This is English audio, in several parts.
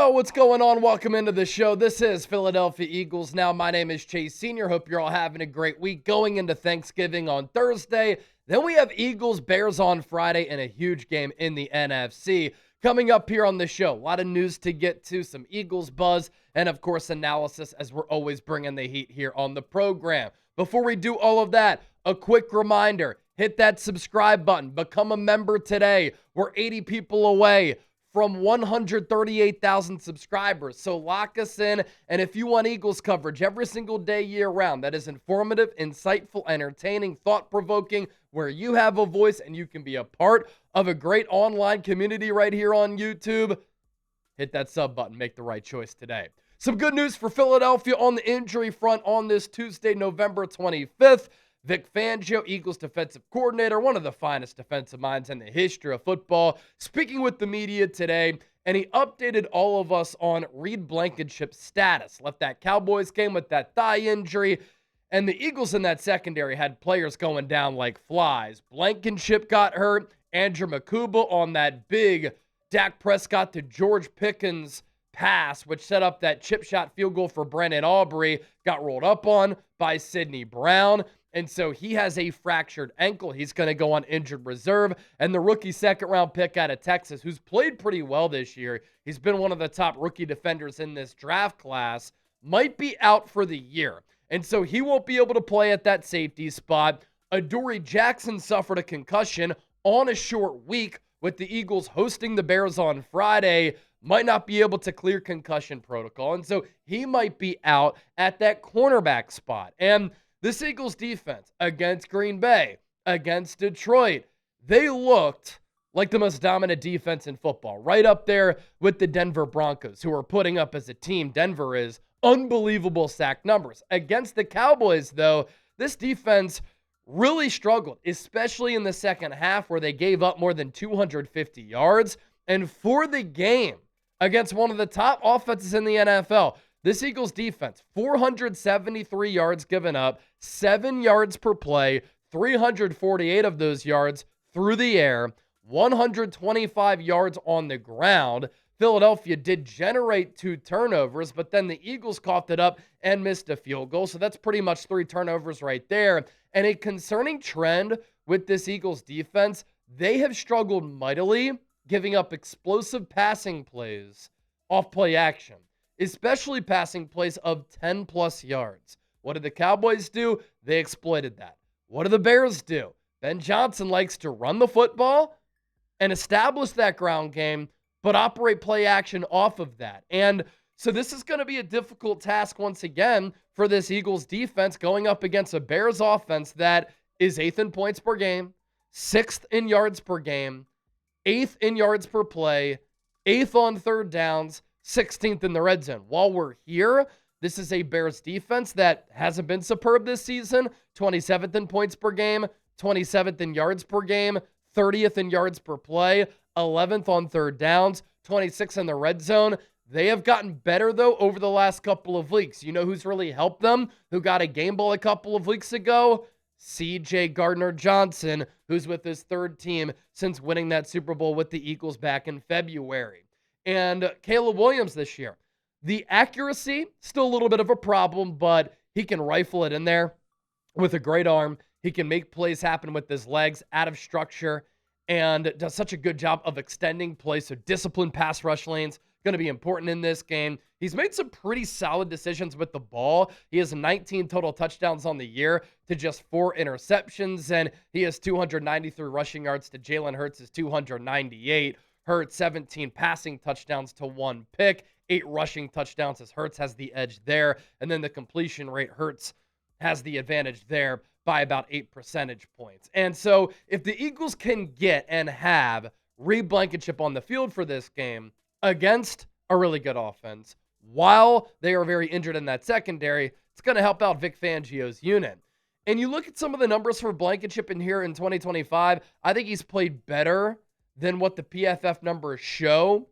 Yo, what's going on? Welcome into the show. This is Philadelphia Eagles Now. My name is Chase Sr. Hope you're all having a great week going into Thanksgiving on Thursday. Then we have Eagles-Bears on Friday and a huge game in the NFC. Coming up here on the show, a lot of news to get to, some Eagles buzz, and of course analysis as we're always bringing the heat here on the program. Before we do all of that, a quick reminder, hit that subscribe button, become a member today. We're 80 people away from 138,000 subscribers. So lock us in. And if you want Eagles coverage every single day year round, that is informative, insightful, entertaining, thought-provoking, where you have a voice and you can be a part of a great online community right here on YouTube, hit that sub button. Make the right choice today. Some good news for Philadelphia on the injury front on this Tuesday, November 25th. Vic Fangio, Eagles defensive coordinator, one of the finest defensive minds in the history of football, speaking with the media today, and he updated all of us on Reed Blankenship's status. Left that Cowboys game with that thigh injury, and the Eagles in that secondary had players going down like flies. Blankenship got hurt, Andrew Makuba on that big Dak Prescott to George Pickens pass, which set up that chip shot field goal for Brennan Aubrey, got rolled up on by Sidney Brown. And so he has a fractured ankle. He's going to go on injured reserve. And the rookie second-round pick out of Texas, who's played pretty well this year, he's been one of the top rookie defenders in this draft class, might be out for the year. And so he won't be able to play at that safety spot. Adoree Jackson suffered a concussion on a short week with the Eagles hosting the Bears on Friday. Might not be able to clear concussion protocol. And so he might be out at that cornerback spot. And this Eagles defense against Green Bay, against Detroit, they looked like the most dominant defense in football, right up there with the Denver Broncos, who are putting up as a team, Denver is, unbelievable sack numbers. Against the Cowboys, though, this defense really struggled, especially in the second half where they gave up more than 250 yards. And for the game against one of the top offenses in the NFL, this Eagles defense, 473 yards given up, 7 yards per play, 348 of those yards through the air, 125 yards on the ground. Philadelphia did generate 2 turnovers, but then the Eagles coughed it up and missed a field goal. So that's pretty much 3 turnovers right there. And a concerning trend with this Eagles defense, they have struggled mightily giving up explosive passing plays off play action, especially passing plays of 10-plus yards. What did the Cowboys do? They exploited that. What do the Bears do? Ben Johnson likes to run the football and establish that ground game, but operate play action off of that. And so this is going to be a difficult task once again for this Eagles defense going up against a Bears offense that is 8th in points per game, 6th in yards per game, 8th in yards per play, 8th on third downs, 16th in the red zone. While we're here, this is a Bears defense that hasn't been superb this season. 27th in points per game, 27th in yards per game, 30th in yards per play, 11th on third downs, 26th in the red zone. They have gotten better, though, over the last couple of weeks. You know who's really helped them, who got a game ball a couple of weeks ago? C.J. Gardner-Johnson, who's with his third team since winning that Super Bowl with the Eagles back in February. And Caleb Williams this year. The accuracy, still a little bit of a problem, but he can rifle it in there with a great arm. He can make plays happen with his legs out of structure and does such a good job of extending plays. So disciplined pass rush lanes going to be important in this game. He's made some pretty solid decisions with the ball. He has 19 total touchdowns on the year to just 4 interceptions, and he has 293 rushing yards to Jalen Hurts' 298. Hurts 17 passing touchdowns to 1 pick, 8 rushing touchdowns as Hurts has the edge there. And then the completion rate, Hurts has the advantage there by about 8 percentage points. And so if the Eagles can get and have Reed Blankenship on the field for this game against a really good offense, while they are very injured in that secondary, it's going to help out Vic Fangio's unit. And you look at some of the numbers for Blankenship in here in 2025, I think he's played better than what the PFF numbers show.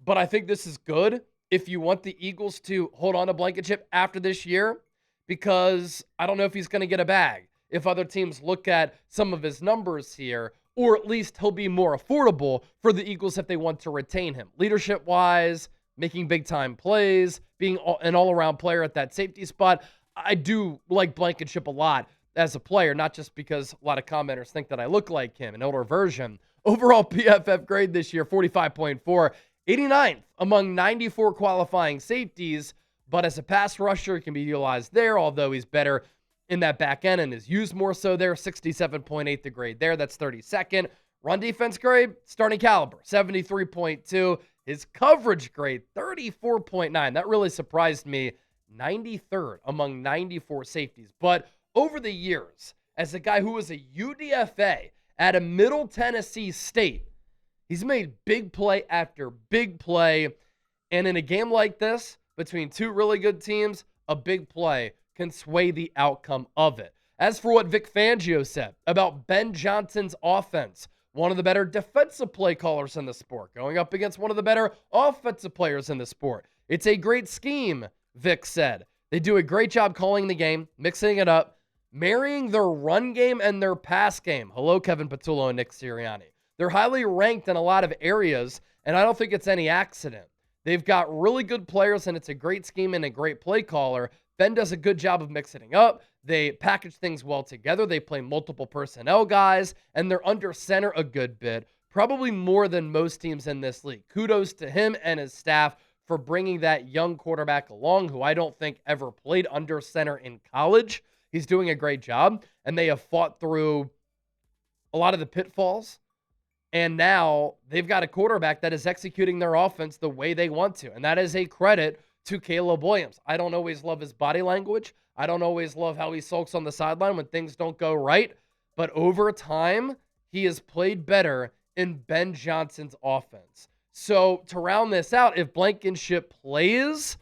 But I think this is good if you want the Eagles to hold on to Blankenship after this year, because I don't know if he's going to get a bag. If other teams look at some of his numbers here, or at least he'll be more affordable for the Eagles if they want to retain him. Leadership-wise, making big-time plays, being an all-around player at that safety spot. I do like Blankenship a lot as a player, not just because a lot of commenters think that I look like him, an older version. Overall PFF grade this year, 45.4, 89th among 94 qualifying safeties, but as a pass rusher, he can be utilized there, although he's better in that back end and is used more so there. 67.8 the grade there. That's 32nd. Run defense grade, starting caliber, 73.2. His coverage grade, 34.9. That really surprised me. 93rd among 94 safeties. But over the years, as a guy who was a UDFA at a Middle Tennessee State, he's made big play after big play. And in a game like this, between two really good teams, a big play can sway the outcome of it. As for what Vic Fangio said about Ben Johnson's offense, one of the better defensive play callers in the sport, going up against one of the better offensive players in the sport. It's a great scheme, Vic said. They do a great job calling the game, mixing it up, marrying their run game and their pass game. Hello, Kevin Patullo and Nick Sirianni. They're highly ranked in a lot of areas, and I don't think it's any accident. They've got really good players, and it's a great scheme and a great play caller. Ben does a good job of mixing it up. They package things well together. They play multiple personnel guys, and they're under center a good bit, probably more than most teams in this league. Kudos to him and his staff for bringing that young quarterback along, who I don't think ever played under center in college. He's doing a great job, and they have fought through a lot of the pitfalls, and now they've got a quarterback that is executing their offense the way they want to, and that is a credit to Caleb Williams. I don't always love his body language. I don't always love how he sulks on the sideline when things don't go right. But over time, he has played better in Ben Johnson's offense. So to round this out, if Blankenship plays,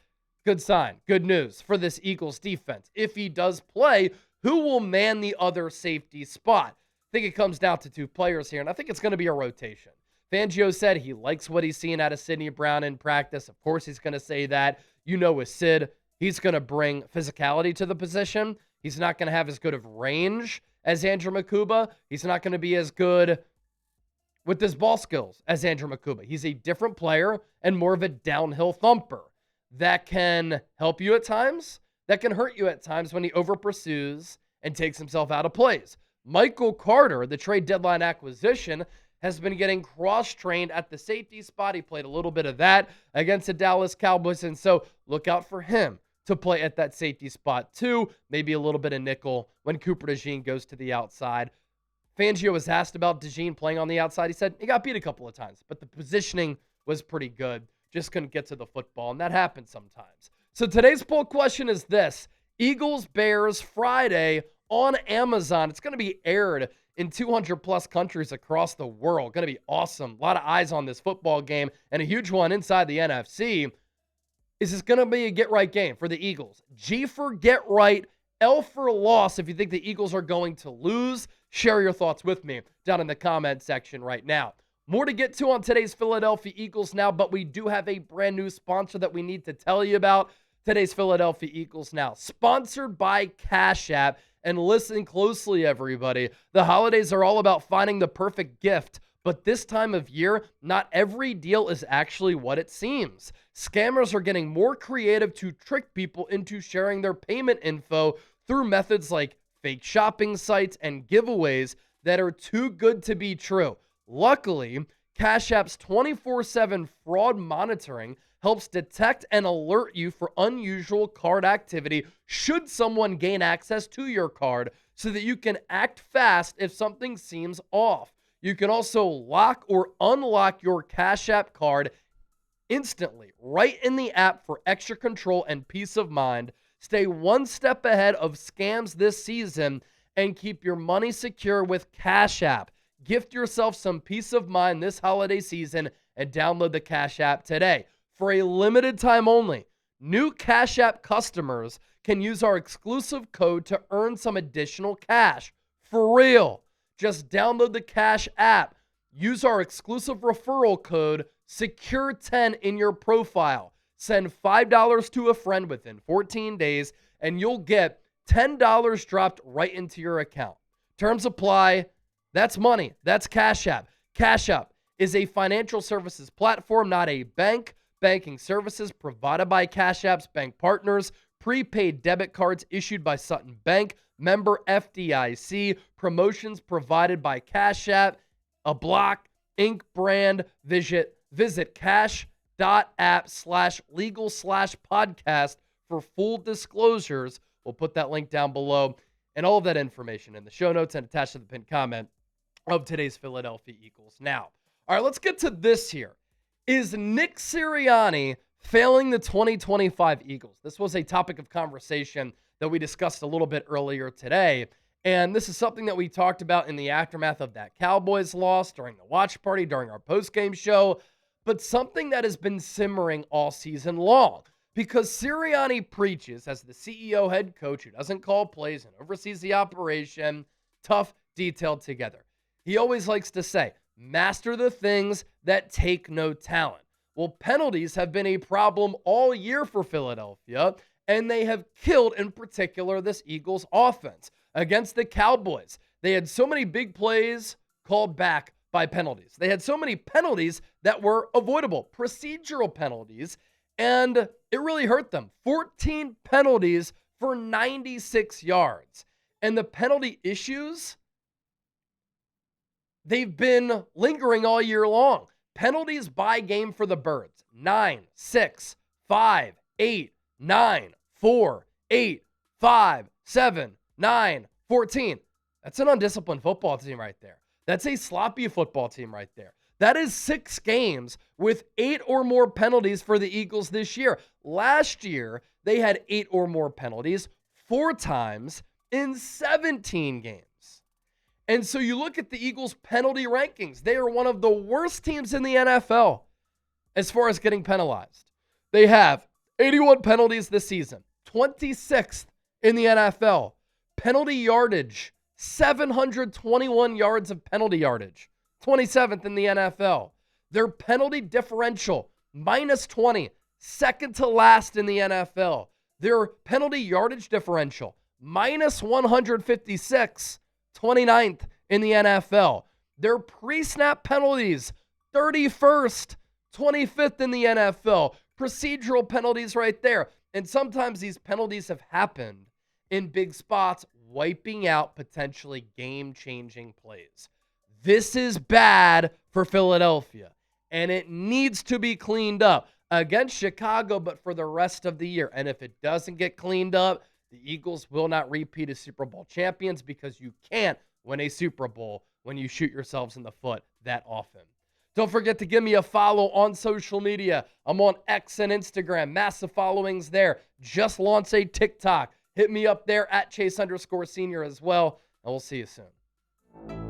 good sign, good news for this Eagles defense. If he does play, who will man the other safety spot? I think it comes down to two players here, and I think it's going to be a rotation. Fangio said he likes what he's seen out of Sidney Brown in practice. Of course, he's going to say that. You know, with Sid, he's going to bring physicality to the position. He's not going to have as good of range as Andrew Makuba. He's not going to be as good with his ball skills as Andrew Makuba. He's a different player and more of a downhill thumper that can help you at times, that can hurt you at times when he over pursues and takes himself out of plays. Michael Carter, the trade deadline acquisition, has been getting cross-trained at the safety spot. He played a little bit of that against the Dallas Cowboys, and so look out for him to play at that safety spot too. Maybe a little bit of nickel when Cooper DeJean goes to the outside. Fangio was asked about DeJean playing on the outside. He said he got beat a couple of times, but the positioning was pretty good. Just couldn't get to the football, and that happens sometimes. So today's poll question is this: Eagles-Bears Friday on Amazon. It's going to be aired in 200-plus countries across the world. Going to be awesome. A lot of eyes on this football game, and a huge one inside the NFC. Is this going to be a get-right game for the Eagles? G for get right, L for loss if you think the Eagles are going to lose. Share your thoughts with me down in the comment section right now. More to get to on today's Philadelphia Eagles Now, but we do have a brand new sponsor that we need to tell you about. Today's Philadelphia Eagles Now, sponsored by Cash App. And listen closely, everybody. The holidays are all about finding the perfect gift, but this time of year, not every deal is actually what it seems. Scammers are getting more creative to trick people into sharing their payment info through methods like fake shopping sites and giveaways that are too good to be true. Luckily, Cash App's 24/7 fraud monitoring helps detect and alert you for unusual card activity should someone gain access to your card so that you can act fast if something seems off. You can also lock or unlock your Cash App card instantly right in the app for extra control and peace of mind. Stay one step ahead of scams this season and keep your money secure with Cash App. Gift yourself some peace of mind this holiday season and download the Cash App today. For a limited time only, new Cash App customers can use our exclusive code to earn some additional cash. For real. Just download the Cash App. Use our exclusive referral code, SECURE10 in your profile. Send $5 to a friend within 14 days, and you'll get $10 dropped right into your account. Terms apply. That's money. That's Cash App. Cash App is a financial services platform, not a bank. banking services provided by Cash App's bank partners, prepaid debit cards issued by Sutton Bank, member FDIC, promotions provided by Cash App, a Block, Inc. brand. Visit cash.app/legal/podcast for full disclosures. We'll put that link down below and all of that information in the show notes and attached to the pinned comment of today's Philadelphia Eagles. Now, all right, let's get to this here. Is Nick Sirianni failing the 2025 Eagles? This was a topic of conversation that we discussed a little bit earlier today. And this is something that we talked about in the aftermath of that Cowboys loss, during the watch party, during our postgame show, but something that has been simmering all season long. Because Sirianni preaches, as the CEO head coach who doesn't call plays and oversees the operation, tough, detailed together. He always likes to say, master the things that take no talent. Well, penalties have been a problem all year for Philadelphia, and they have killed, in particular, this Eagles offense. Against the Cowboys, they had so many big plays called back by penalties. They had so many penalties that were avoidable, procedural penalties, and it really hurt them. 14 penalties for 96 yards. And the penalty issues, they've been lingering all year long. Penalties by game for the Birds: 9, 6, 5, 8, 9, 4, 8, 5, 7, 9, 14. That's an undisciplined football team right there. That's a sloppy football team right there. That is 6 games with 8 or more penalties for the Eagles this year. Last year, they had 8 or more penalties 4 times in 17 games. And so you look at the Eagles' penalty rankings. They are one of the worst teams in the NFL as far as getting penalized. They have 81 penalties this season, 26th in the NFL. Penalty yardage, 721 yards of penalty yardage, 27th in the NFL. Their penalty differential, -20, second to last in the NFL. Their penalty yardage differential, -156, 29th in the NFL. Their pre-snap penalties, 31st, 25th in the NFL. Procedural penalties right there. And sometimes these penalties have happened in big spots, wiping out potentially game-changing plays. This is bad for Philadelphia, and it needs to be cleaned up against Chicago, but for the rest of the year. And if it doesn't get cleaned up, the Eagles will not repeat as Super Bowl champions, because you can't win a Super Bowl when you shoot yourselves in the foot that often. Don't forget to give me a follow on social media. I'm on X and Instagram. Massive followings there. Just launched a TikTok. Hit me up there at Chase_Senior as well, and we'll see you soon.